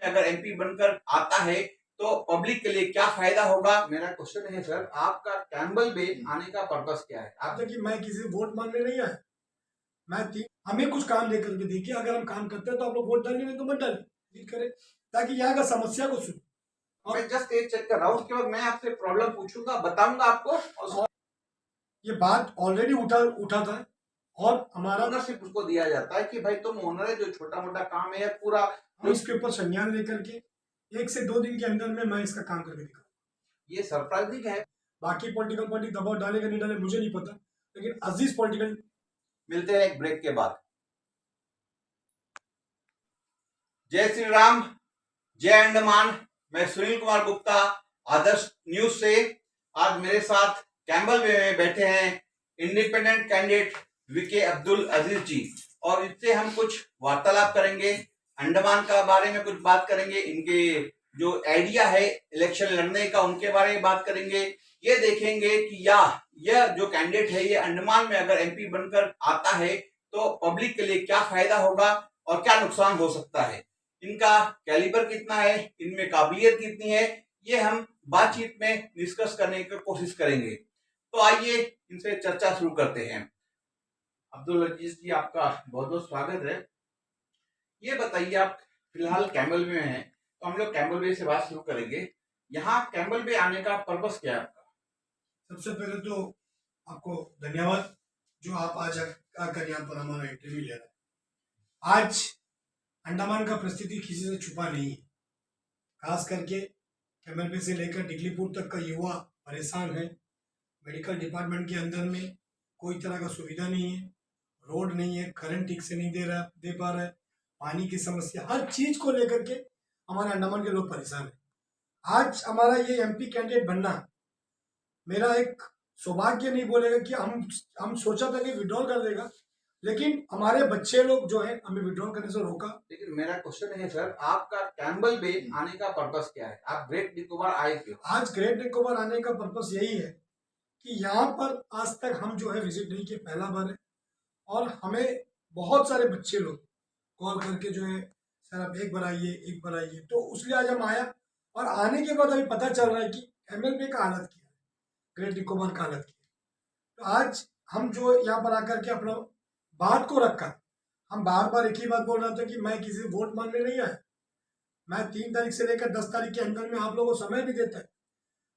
अगर एमपी बनकर आता है तो पब्लिक के लिए क्या फायदा होगा? मेरा क्वेश्चन है सर, आपका कैंपबेल बे आने का पर्पस क्या है? आप देखिए, मैं किसी से वोट मांगने नहीं आया। हमें कुछ काम लेकर के देखिए, अगर हम काम करते हैं तो आप लोग वोट डालिए, नहीं तो मत डालिए, करें ताकि यहाँ का समस्या को सुने। और मैं जस्ट एक चेक कर रहा हूँ, उसके बाद मैं आपसे प्रॉब्लम पूछूंगा, बताऊंगा आपको। और ये बात ऑलरेडी उठा था और हमारा ओनरशिप उसको दिया जाता है कि भाई तुम ओनर है, जो छोटा मोटा काम है पूरा हम इसके ऊपर संज्ञान लेकर के 1 से 2 दिन के अंदर में मैं इसका काम करके दिखाऊंगा। ये सरप्राइजिंग है। बाकी पॉलिटिकल पार्टी दबाव डालेगा नहीं डाले मुझे नहीं पता, लेकिन अजीज पॉलिटिकल। मिलते हैं एक ब्रेक के बाद। जय श्री राम, जय अंडमान। मैं सुनील कुमार गुप्ता, आदर्श न्यूज से। आज मेरे साथ कैंपबेल बे में बैठे हैं इंडिपेंडेंट कैंडिडेट वीके अब्दुल अजीज जी, और इससे हम कुछ वार्तालाप करेंगे, अंडमान का बारे में कुछ बात करेंगे, इनके जो आइडिया है इलेक्शन लड़ने का उनके बारे में बात करेंगे। ये देखेंगे कि यह जो कैंडिडेट है ये अंडमान में अगर एमपी बनकर आता है तो पब्लिक के लिए क्या फायदा होगा और क्या नुकसान हो सकता है, इनका कैलिबर कितना है, इनमें काबिलियत कितनी है, ये हम बातचीत में डिस्कस करने की कोशिश करेंगे। तो आइए इनसे चर्चा शुरू करते हैं। अब्दुल अजीज जी, आपका बहुत बहुत स्वागत है। ये बताइए, आप फिलहाल कैंपबेल में हैं, तो हम लोग कैंपबेल बे से बात शुरू करेंगे। यहाँ कैंपबेल बे आने का पर्पस क्या है आपका? सबसे पहले तो आपको धन्यवाद जो आप आज आकर यहाँ पर हमारा इंटरव्यू ले रहे हैं। आज अंडमान का परिस्थिति किसी से छुपा नहीं है, खास करके कैंपबेल बे से लेकर डिगलीपुर तक का युवा परेशान है। मेडिकल डिपार्टमेंट के अंदर में कोई तरह का सुविधा नहीं है, रोड नहीं है, करंट ठीक से नहीं दे पा रहा है, पानी की समस्या, हर चीज को लेकर के हमारे अंडमान के लोग परेशान हैं। आज हमारा ये एमपी कैंडिडेट बनना मेरा एक सौभाग्य नहीं बोलेगा कि हम सोचा था कि विड्रॉल कर देगा, लेकिन हमारे बच्चे लोग जो है हमें विड्रॉल करने से रोका। लेकिन मेरा क्वेश्चन है सर, आपका कैंपबेल बे आने का पर्पस क्या है? आप ग्रेट निकोबार आए क्यों? आज ग्रेट निकोबार आने का पर्पस यही है कि यहाँ पर आज तक हम जो है विजिट नहीं किए, पहला बार है। और हमें बहुत सारे बच्चे लोग कॉल करके जो है सर आप एक बार आइए, तो उसलिए आज हम आया। और आने के बाद अभी पता चल रहा है कि एमएलबी का हालत क्या है, ग्रेट निकोबार का हालत क्या है। तो आज हम जो यहाँ पर आकर के अपना बात को रखा, हम बार बार एक ही बात बोल रहे थे कि मैं किसी से वोट मांगने नहीं आया। मैं 3 तारीख से लेकर 10 तारीख के अंदर में आप लोगों को समय भी देता है,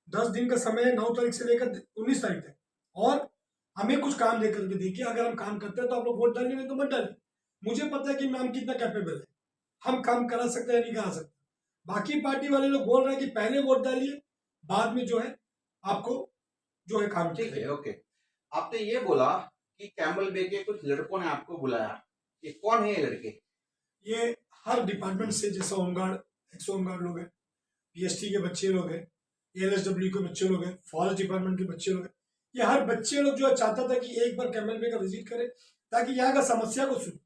10 दिन का समय है, 9 तारीख से लेकर 19 तारीख तक। और हमें कुछ काम लेकर के देखिए, अगर हम काम करते हैं तो आप लोग वोट डालिए, नहीं तो मत डालिए। मुझे पता है कि हम कितना कैपेबल है, हम काम करा सकते हैं नहीं करा सकते। बाकी पार्टी वाले लोग बोल रहे हैं कि पहले वोट डालिए, बाद में जो है आपको जो है काम। ठीक है, ओके। आपने ये बोला कि कैंपबेल बे के कुछ लड़कों ने आपको बुलाया, ये कौन है ये लड़के? ये हर डिपार्टमेंट से, जैसा होमगार्ड, एक्स होमगार्ड लोग हैं, पीएसटी के बच्चे लोग हैं, एलएसडब्ल्यू के बच्चे लोग हैं, फॉरेस्ट डिपार्टमेंट के बच्चे लोग हैं। ये हर बच्चे लोग जो है चाहता था कि एक बार कैंपबेल बे का विजिट करे ताकि यहाँ का समस्या को सुने।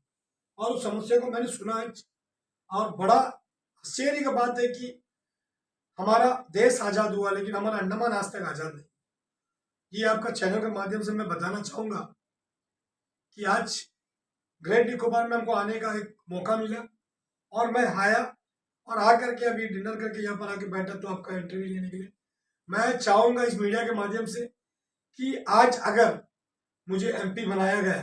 और उस समस्या को मैंने सुना है। और बड़ा आश्चर्य की बात है कि हमारा देश आजाद हुआ लेकिन हमारा अंडमान आज तक आजाद नहीं। ये आपका चैनल के माध्यम से मैं बताना चाहूंगा कि आज ग्रेट निकोबार में हमको आने का एक मौका मिला और मैं आया, और आकर के अभी डिनर करके यहाँ पर आके बैठा तो आपका इंटरव्यू लेने के लिए। मैं चाहूंगा इस मीडिया के माध्यम से कि आज अगर मुझे एमपी बनाया गया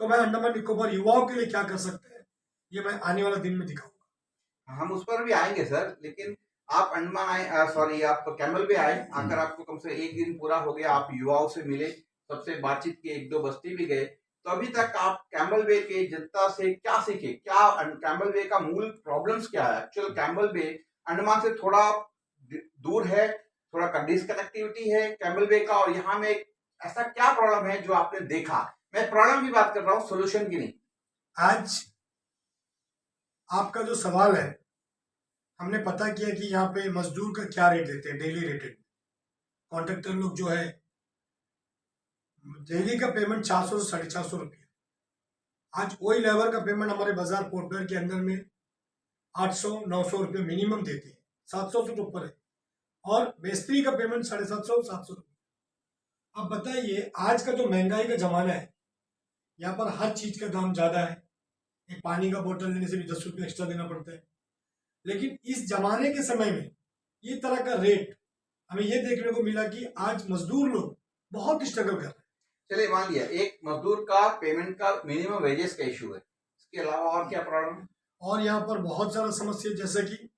तो मैं अंडमान निकोबार युवाओं के लिए क्या कर सकते हैं, ये मैं आने वाला दिन में दिखाऊंगा। हम उस पर भी आएंगे सर, लेकिन आप अंडमान आए, सॉरी आप कैंपबेल बे आए, आकर आपको कम से 1 दिन पूरा हो गया, आप युवाओं से मिले, सबसे बातचीत की, 1-2 बस्ती भी गए, तो अभी तक आप कैंपबेल बे के जनता से क्या सीखे? क्या कैंपबेल बे का मूल प्रॉब्लम्स क्या है? एक्चुअल कैंपबेल बे अंडमान से थोड़ा दूर है, थोड़ा डिसकनेक्टिविटी है कैंपबेल बे का, और यहाँ में ऐसा क्या प्रॉब्लम है जो आपने देखा? मैं प्रॉब्लम की बात कर रहा हूँ, सोल्यूशन की नहीं। आज आपका जो सवाल है, हमने पता किया कि यहाँ पे मजदूर का क्या रेट देते हैं, डेली रेटेड। कॉन्ट्रैक्टर लोग जो है डेली का पेमेंट 400 से 450 रुपये। आज वही लेबर का पेमेंट हमारे बाजार पोर्टवेयर के अंदर में 800-900 रुपये मिनिमम देते हैं, 700 से तो ऊपर है। और मिस्त्री का पेमेंट 750-700 रुपये। अब बताइए, आज का जो महंगाई का जमाना है, यहाँ पर हर चीज का दाम ज्यादा है। एक पानी का बोतल लेने से भी 10 रुपये एक्स्ट्रा देना पड़ता है। लेकिन इस जमाने के समय में ये तरह का रेट हमें ये देखने को मिला कि आज मजदूर लोग बहुत स्ट्रगल कर रहे हैं। चलिए मान लिया एक मजदूर का पेमेंट का मिनिमम वेजेस का इशू है, इसके अलावा और क्या प्रॉब्लम है? और यहाँ पर बहुत सारा समस्या, जैसे कि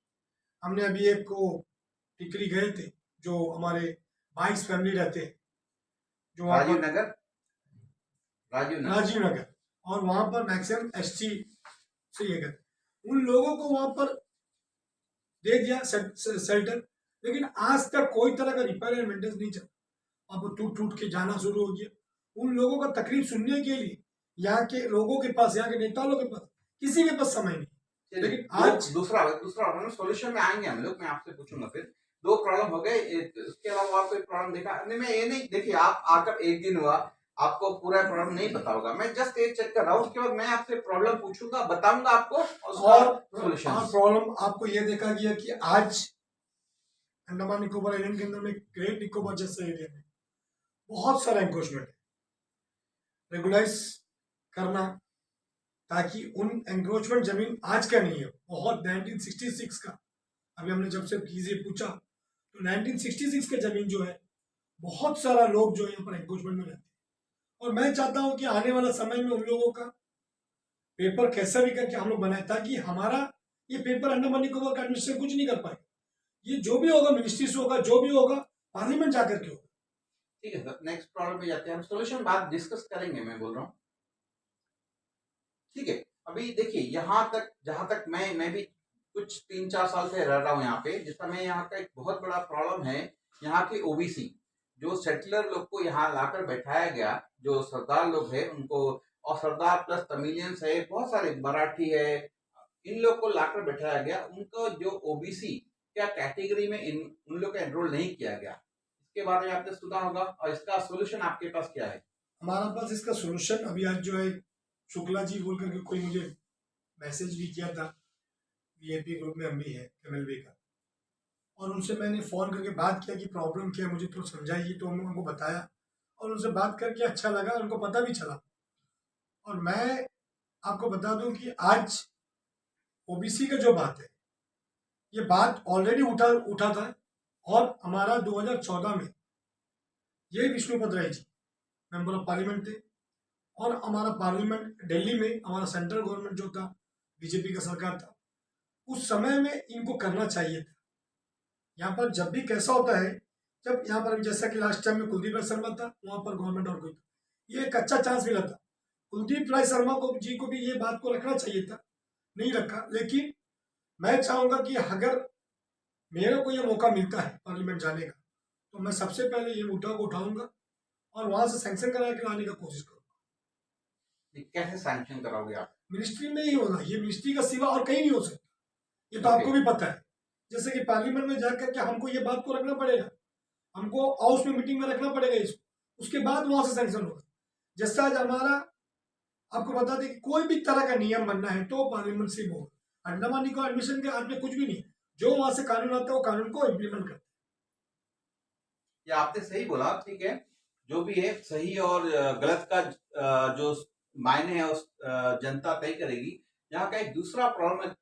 हमने अभी एक को टिकरी गए थे, जो हमारे 22 फैमिली रहते हैं, जो वहाँ राजीव पर नगर, राजीव नगर, और वहाँ पर मैक्सिमम एसटी से ये करते, उन लोगों को वहाँ पर दे दिया शेल्टर, लेकिन आज तक कोई तरह का रिपेयर एंड मेंटेनेंस नहीं चला। अब टूट टूट के जाना शुरू हो गया। उन लोगों का तकलीफ सुनने के लिए यहाँ के लोगों के पास, यहाँ के नेताओं के पास, किसी के पास समय नहीं। लेकिन आज दूसरा सोल्यूशन में आएंगे हम लोग, मैं आपसे पूछूंगा फिर। दो प्रॉब्लम हो गए, इसके अलावा और कोई प्रॉब्लम देखा नहीं? मैं ये नहीं, देखिए आप आकर एक दिन हुआ, आपको पूरा प्रॉब्लम नहीं पता होगा, मैं जस्ट ये चेक कर रहा हूँ, उसके बाद मैं आपसे प्रॉब्लम पूछूंगा, बताऊंगा आपको और सोल्यूशन। प्रॉब्लम आपको ये देखा गया कि आज अंडमान निकोबार आइलैंड के अंदर में, ग्रेट निकोबार जैसे एरिया में बहुत सारा एंक्रोचमेंट है, रेगुलाइज करना, ताकि उन एंक्रोचमेंट जमीन आज का नहीं है, बहुत 1966 का। अभी हमने जब से चीजें पूछा तो 1966 का जमीन जो है, बहुत सारा लोग जो यहाँ पर एंक्रोचमेंट में रहते हैं। और मैं चाहता हूँ कि आने वाला समय में उन लोगों का पेपर कैसा भी करके हम लोग बनाए, ताकि हमारा ये पेपर अंडमान निकोबार का एडमिनिस्ट्रेशन कुछ नहीं कर पाए। ये जो भी होगा मिनिस्ट्री से होगा, जो भी होगा पार्लियामेंट जाकर के होगा। ठीक है सर, नेक्स्ट प्रॉब्लम पे जाते हैं हम, सोल्यूशन बाद डिस्कस करेंगे, मैं बोल रहा हूँ। ठीक है, अभी देखिए यहाँ तक, जहां तक मैं भी कुछ 3-4 साल से रह रहा हूँ यहाँ पे, जिस समय यहाँ का एक बहुत बड़ा प्रॉब्लम है, यहाँ के ओबीसी जो सेटलर लोग को यहाँ लाकर बैठाया गया, जो सरदार लोग हैं उनको, और सरदार प्लस तमिलियंस है, बहुत सारे मराठी है, इन लोग को लाकर बैठाया गया, उनको जो ओबीसी क्या कैटेगरी में उन लोग का एनरोल नहीं किया गया, इसके बारे में आपने सुना होगा, और इसका सोल्यूशन आपके पास क्या है? हमारा पास इसका सोल्यूशन अभी आज जो है, शुक्ला जी बोल करके कोई मुझे मैसेज भी किया था, वीआईपी ग्रुप में हम भी है एमएलबी का, और उनसे मैंने फ़ोन करके बात किया कि प्रॉब्लम क्या है, मुझे तो समझाइए, तो उनको बताया, और उनसे बात करके अच्छा लगा, उनको पता भी चला। और मैं आपको बता दूं कि आज ओबीसी का जो बात है, ये बात ऑलरेडी उठा था, और हमारा 2014 में ये Vishnupad Rai ji member of parliament थे, और हमारा पार्लियामेंट दिल्ली में, हमारा सेंट्रल गवर्नमेंट जो था, बीजेपी का सरकार था, उस समय में इनको करना चाहिए था। यहाँ पर जब भी कैसा होता है, जब यहाँ पर जैसा कि लास्ट टाइम में कुलदीप राय शर्मा था, वहाँ पर गवर्नमेंट और कोई था, ये एक अच्छा चांस मिला था, कुलदीप राय शर्मा को जी को भी ये बात को रखना चाहिए था, नहीं रखा। लेकिन मैं चाहूंगा कि अगर मेरे को ये मौका मिलता है पार्लियामेंट जाने का, तो मैं सबसे पहले ये मुद्दा को उठाऊंगा और वहां से सैंक्शन करा के लाने का कोशिश करूंगा। कैसे सैंक्शन कराओगे आप? मिनिस्ट्री में ही होगा, ये मिनिस्ट्री का सिवा और कहीं नहीं हो सकता, ये तो आपको भी पता है। जैसे कि पार्लियामेंट में जाकर के हमको ये बात को रखना पड़ेगा, हमको हाउस में मीटिंग में रखना पड़ेगा इसको, उसके बाद वहां से सैंक्शन होगा। जैसा आज हमारा, आपको बता दें कि कोई भी तरह का नियम बनना है तो पार्लियामेंट से होगा। अंडमान निकोबार एडमिशन के हाथ में कुछ भी नहीं, जो वहां से कानून आता है वो कानून को इम्प्लीमेंट करते हैं। ये आपने सही बोला, ठीक है, जो भी है सही और गलत का जो मायने है उस जनता तय करेगी। यहाँ का एक दूसरा प्रॉब्लम है,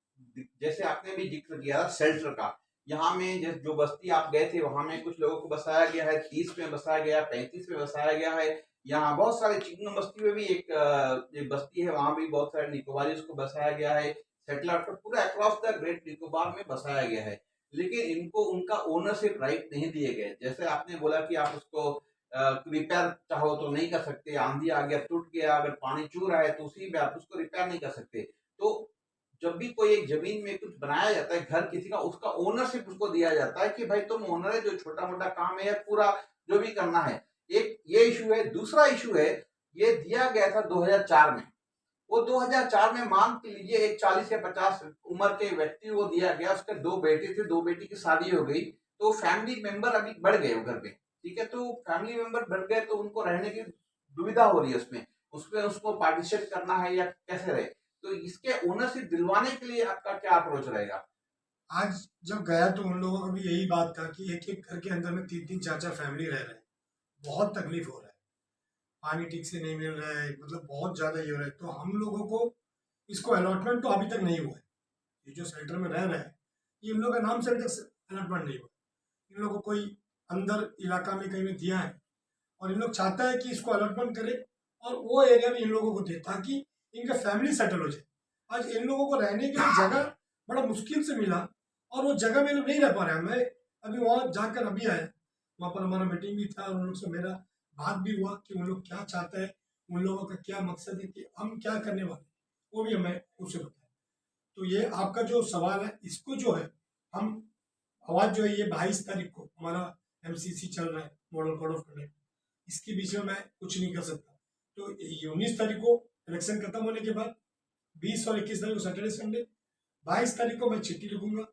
जैसे आपने भी जिक्र किया था शेल्टर का, यहाँ में जो बस्ती आप गए थे वहां में कुछ लोगों को बसाया गया है, 30 में बसाया गया, 35 में बसाया गया है। यहाँ बहुत सारे चिकन बस्ती में भी एक बस्ती है, वहां भी बहुत सारे निकोबारीज को बसाया गया है, सेटलर को पूरा अक्रॉस द ग्रेट निकोबार में बसाया गया है, लेकिन इनको उनका ओनरशिप राइट नहीं दिए गए। जैसे आपने बोला कि आप उसको रिपेयर चाहो तो नहीं कर सकते, आंधी आ गया टूट गया, अगर पानी चू रहा है तो उसी में आप उसको रिपेयर नहीं कर सकते। तो जब भी कोई एक जमीन में कुछ बनाया जाता है घर किसी का, उसका ओनरशिप उसको दिया जाता है कि भाई तुम ओनर है, जो छोटा मोटा काम है पूरा जो भी करना है। एक ये इशू है। दूसरा इशू है, ये दिया गया था 2004 में, वो 2004 में मान के लीजिए एक 40 या 50 उम्र के व्यक्ति को दिया गया, उसके 2 बेटे थे, 2 बेटी की शादी हो गई, तो फैमिली मेंबर अभी बढ़ गए घर पे, ठीक है, तो फैमिली मेंबर बढ़ गए तो उनको रहने की दुविधा हो रही है, उसमें उसको पार्टीशन करना है या कैसे रहे, तो इसके ओनरशिप दिलवाने के लिए आपका क्या अप्रोच रहेगा? आज जब गया तो उन लोगों का भी यही बात था कि एक एक घर के अंदर में 3-3 4-4 फैमिली रह रहे हैं, बहुत तकलीफ हो रहा है, पानी ठीक से नहीं मिल रहा है, मतलब बहुत ज़्यादा ये हो रहा है। तो हम लोगों को इसको अलॉटमेंट तो अभी तक नहीं हुआ है, ये जो सेंटर में रह रहे हैं ये इन लोगों का नाम से अभी तक अलर्टमेंट नहीं हुआ। इन लोगों को कोई अंदर इलाका में कहीं में दिया है और इन लोग चाहता है कि इसको अलर्टमेंट करे और वो एरिया में इन लोगों को दे ताकि इनका फैमिली सेटल हो जाए। आज इन लोगों को रहने के लिए जगह बड़ा मुश्किल से मिला और वो जगह में लोग नहीं रह पा रहे हैं। मैं अभी वहाँ जाकर अभी आया, वहाँ पर हमारा मीटिंग भी था और उन लोग से मेरा बात भी हुआ कि उन लोग क्या चाहते हैं, उन लोगों का क्या मकसद है कि हम क्या करने वाले हैं, वो भी हमें उससे बताया। तो ये आपका जो सवाल है इसको जो है हम आवाज जो है ये 22 तारीख को हमारा MCC चल रहा है, मॉडल कोड ऑफ कंडक्ट, इसके बीच में मैं कुछ नहीं कर सकता। तो 19 तारीख को इलेक्शन खत्म होने के बाद 20 और 21 तारीख को सैटरडे संडे, 22 तारीख को मैं चिट्ठी लिखूंगा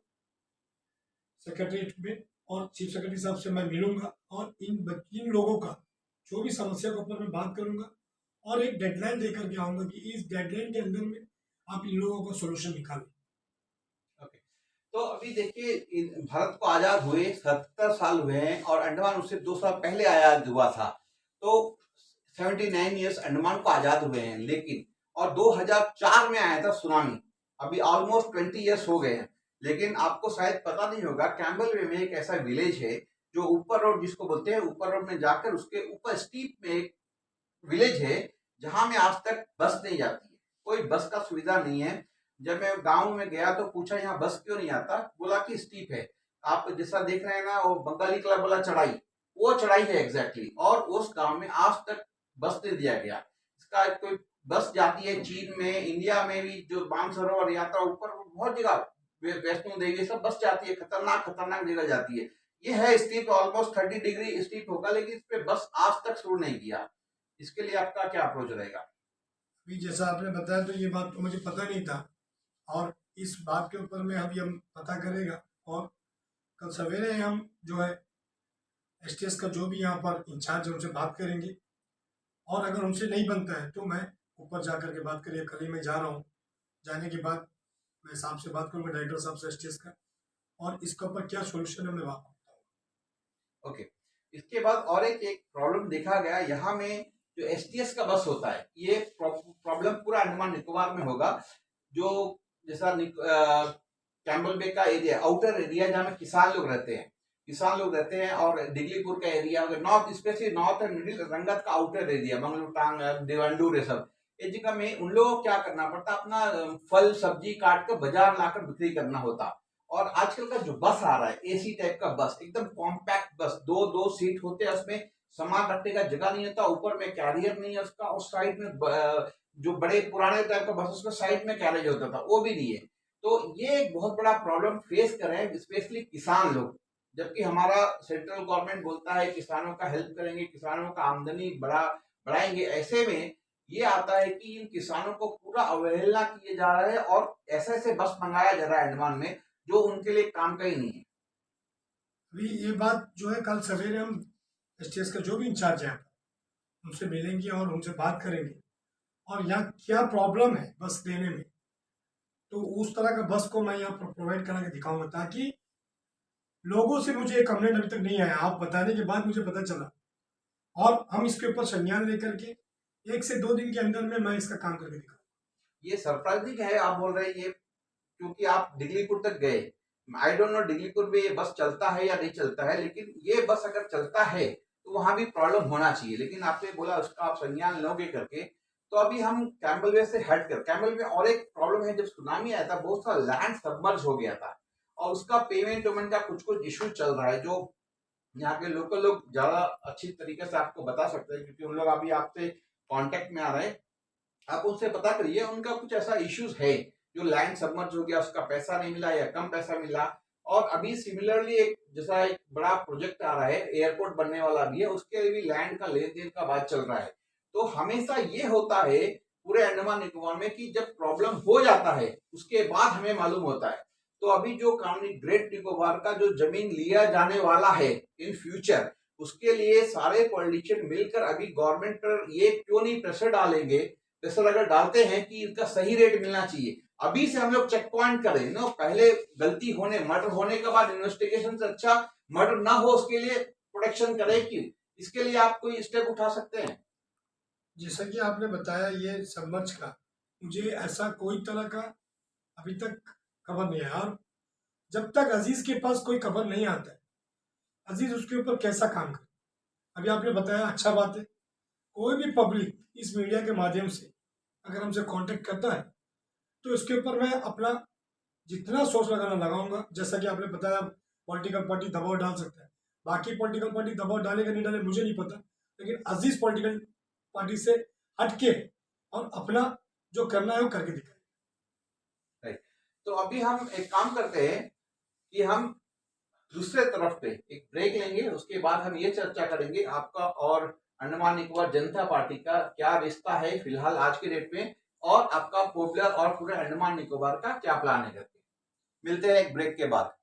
सेक्रेटरीट में और चीफ सेक्रेटरी साहब से मैं मिलूंगा और इन लोगों का जो भी समस्या के ऊपर मैं बात करूंगा और एक डेडलाइन देकर के आऊंगा कि इस डेडलाइन के अंदर में आप इन लोगों का सोल्यूशन निकालें। ओके, तो अभी देखिए भारत को आजाद हुए 70 साल हुए हैं और अंडमान उससे 2 साल पहले आजाद हुआ था। तो 79 ईयर्स अंडमान को आजाद हुए हैं, लेकिन और 2004 में आया था सुनामी। अभी ऑलमोस्ट 20 ईयर्स हो गए हैं, लेकिन आपको शायद पता नहीं होगा कैम्बल वे में एक ऐसा विलेज है जो ऊपर रोड जिसको बोलते हैं, ऊपर रोड में जाकर उसके ऊपर स्टीप में एक विलेज है जहां में आज तक बस नहीं जाती है, कोई बस का सुविधा नहीं है। जब मैं गांव में गया तो पूछा यहाँ बस क्यों नहीं आता, बोला कि स्टीप है। आप जैसा देख रहे हैं ना, वो बंगाली क्लब बोला चढ़ाई, वो चढ़ाई है एग्जैक्टली। और उस गांव में आज तक बस नहीं दिया गया। इसका कोई बस जाती है चीन में, इंडिया में भी जो मानसरोवर यात्रा ऊपर बहुत जगह, वैष्णो देवी सब बस जाती है, खतरनाक खतरनाक जगह जाती है। ये है स्टीप, ऑलमोस्ट 30 डिग्री स्टीप होगा, लेकिन इस पे बस आज तक शुरू नहीं किया। इसके लिए आपका क्या अप्रोच रहेगा? अभी जैसा आपने बताया तो ये बात तो मुझे पता नहीं था और इस बात के ऊपर में अभी हम पता करेगा और कल सवेरे हम जो है STS का जो भी यहाँ पर इंचार्ज है उनसे बात करेंगे और अगर उनसे नहीं बनता है तो मैं ऊपर जा करके बात करिए। कल ही मैं जा रहा हूँ, जाने के बाद मैं साहब से बात करूँगा, डायरेक्टर साहब से STS का, और इसके ऊपर क्या सोल्यूशन है मैं बात करता हूँ। ओके, इसके बाद और एक प्रॉब्लम देखा गया यहाँ में, जो STS का बस होता है, ये प्रॉब्लम पूरा अंडमान निकोबार में होगा। जो जैसा कैम्बल बे का एरिया, आउटर एरिया जहाँ में किसान लोग रहते हैं और डिगलीपुर का area, north specially north and middle रंगत का आउटर एरिया, मंगलू टांग देवंडूर, ये सब इस जगह में उन लोगों को क्या करना पड़ता, अपना फल सब्जी काट कर बाजार लाकर बिक्री करना होता। और आजकल का जो बस आ रहा है AC टाइप का बस, एकदम कॉम्पैक्ट बस, दो सीट होते हैं, उसमें सामान रखने का जगह नहीं होता, ऊपर में कैरियर नहीं है उसका, और साइड में जो बड़े पुराने टाइप का बस उसमें साइड में कैरेज होता था, वो भी नहीं है। तो ये एक बहुत बड़ा प्रॉब्लम फेस कर रहे हैं स्पेशली किसान लोग। जबकि हमारा सेंट्रल गवर्नमेंट बोलता है किसानों का हेल्प करेंगे, किसानों का आमदनी बढ़ाएंगे, ऐसे में ये आता है कि इन किसानों को पूरा अवहेलना किए जा रहा है और ऐसे ऐसे बस मंगाया जा रहा है अंडमान में जो उनके लिए काम का ही नहीं है। अभी ये बात जो है कल सवेरे हम STS का जो भी इंचार्ज है उनसे मिलेंगे और उनसे बात करेंगे और यहाँ क्या प्रॉब्लम है बस देने में, तो उस तरह का बस को मैं यहाँ प्रोवाइड करा के दिखाऊंगा ताकि लोगों से मुझे एक कंप्लेंट अभी तक नहीं आया। आप बताने के बाद मुझे पता चला और हम इसके ऊपर संज्ञान लेकर के 1 से 2 दिन के अंदर में मैं इसका काम करके दिखाऊंगा। ये सरप्राइजिंग है आप बोल रहे हैं ये, क्योंकि आप डिगलीपुर तक गए। आई डोंट नो डिगलीपुर में ये बस चलता है या नहीं चलता है, लेकिन ये बस अगर चलता है तो वहां भी प्रॉब्लम होना चाहिए। लेकिन आपने बोला उसका आप संज्ञान लोगे करके। तो अभी हम कैम्बल वे से हट कर, कैम्बल में और एक प्रॉब्लम है, जब सुनामी आया था बहुत सारा लैंड सबमर्ज हो गया था और उसका पेमेंट वेमेंट का कुछ इशू चल रहा है, जो यहाँ के लोकल लोग ज्यादा अच्छी तरीके से आपको बता सकते हैं, क्योंकि उन लोग अभी आपसे कांटेक्ट में आ रहे हैं। आप उनसे पता करिए, उनका कुछ ऐसा इश्यूज है, जो लैंड सबमर्ज हो गया, उसका पैसा नहीं मिला या कम पैसा मिला। और अभी सिमिलरली एक जैसा एक बड़ा प्रोजेक्ट आ रहा है, एयरपोर्ट बनने वाला भी है, उसके लिए भी लैंड का लेन देन का बात चल रहा है। तो हमेशा ये होता है पूरे अंडमान निकोबार में कि जब प्रॉब्लम हो जाता है उसके बाद हमें मालूम होता है। तो अभी जो कानूनी ग्रेट निकोबार का जो जमीन लिया जाने वाला है इन फ्यूचर, उसके लिए सारे पॉलिटिशियन मिलकर अभी गवर्नमेंट पर ये क्यों नहीं प्रेशर डालेंगे, प्रेशर अगर डालते हैं कि इनका सही रेट मिलना चाहिए। अभी से हम लोग चेक पॉइंट करें ना, पहले गलती होने, मर्डर होने के बाद इन्वेस्टिगेशन से अच्छा मर्डर ना हो उसके लिए प्रोटेक्शन करें कि इसके लिए आप कोई स्टेप उठा सकते हैं? जैसा कि आपने बताया ये सबमर्ज का, मुझे ऐसा कोई तरह का अभी तक खबर नहीं है। और जब तक अजीज के पास कोई खबर नहीं आता है, अजीज उसके ऊपर कैसा काम करे। अभी आपने बताया, अच्छा बात है। कोई भी पब्लिक इस मीडिया के माध्यम से अगर हमसे कांटेक्ट करता है तो इसके ऊपर मैं अपना जितना सोच लगाना लगाऊंगा। जैसा कि आपने बताया, पॉलिटिकल पार्टी दबाव डाल सकता है, बाकी पॉलिटिकल पार्टी दबाव डालेगा नहीं डाले मुझे नहीं पता, लेकिन अजीज पॉलिटिकल पार्टी से हटके और अपना जो करना है वो करके दिखाए। तो अभी हम एक काम करते हैं कि हम दूसरे तरफ पे एक ब्रेक लेंगे, उसके बाद हम ये चर्चा करेंगे आपका और अंडमान निकोबार जनता पार्टी का क्या रिश्ता है फिलहाल आज के डेट में, और आपका पॉपुलर और पूरे अंडमान निकोबार का क्या प्लान है करके। मिलते हैं एक ब्रेक के बाद।